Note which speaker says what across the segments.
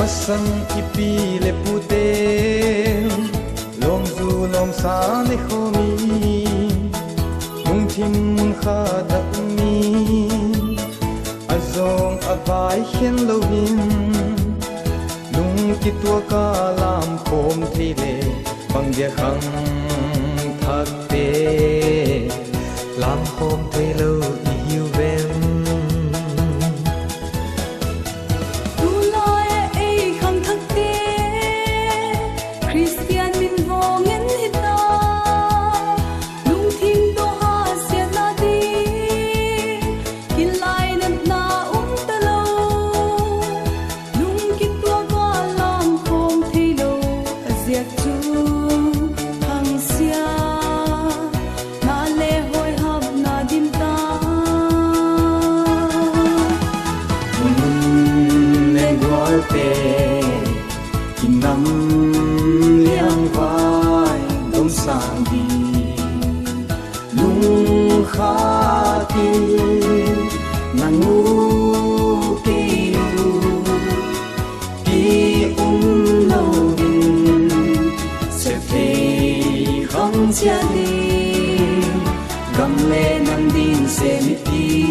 Speaker 1: Masang ipi le pute lom zu lom sa ne khomi nung thim kha dak mi azong avai hian lovin nung ki tua ka lam khom thile bang dia khang thak te lam khom thei lo iu ven năm liang vai đông sang đi lung khá ti nang ngu ki lâu din sẽ thấy không chia đi gầm lên năm din sẽ mất đi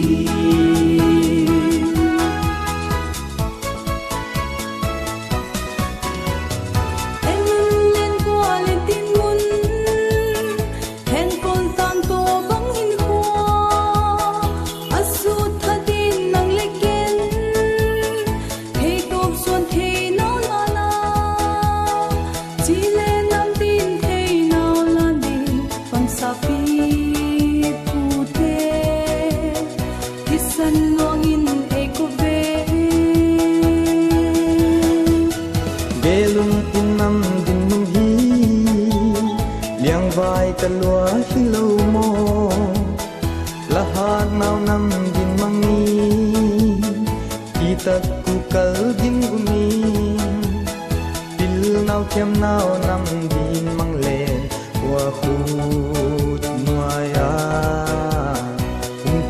Speaker 1: vai ta lúa hi lâu mò la hát nào năm din mang ni kita ku kal din gumi dil nào thiam nào năm din mang lên qua khut noaya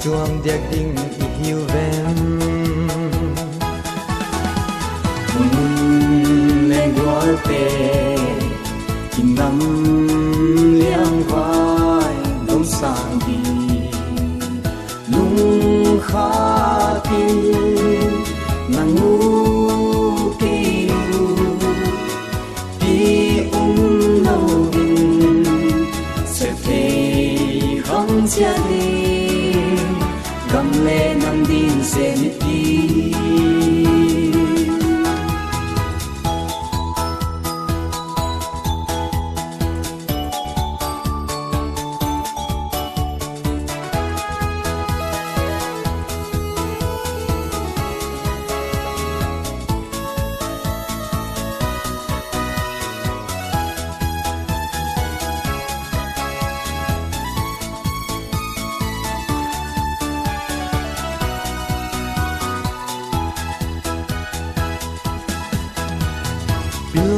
Speaker 1: chuam diak ding i hiu ven lên golpe năm liang vai đông sang đi lung khá ti nang ngu ki lâu din sẽ thấy không chia đi gầm lên năm din sẽ mất đi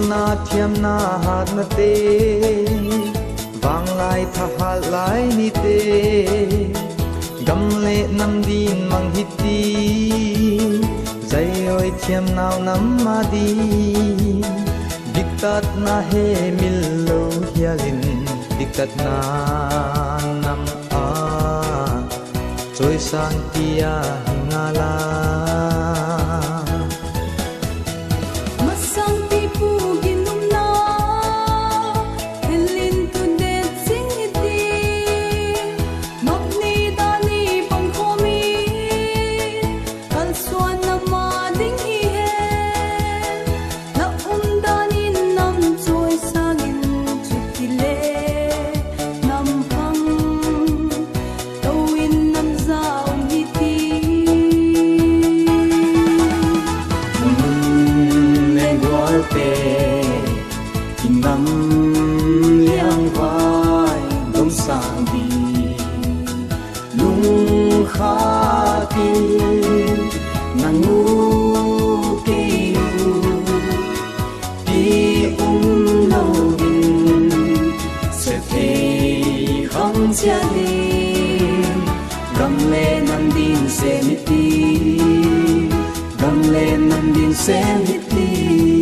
Speaker 1: na thiam na hat na te wang lai tha hal lai ni te gam le nam din mang hit ti zai oi thiam nau nam ma di diktat na he mil lo hialin diktat na nam a choi sang tia ngala năm liang vai đông sang đi lung khá ti nang ngu ki lâu din sẽ thấy không chia đi gầm lên năm din sẽ mất đi gầm
Speaker 2: gam le nam din sen hiti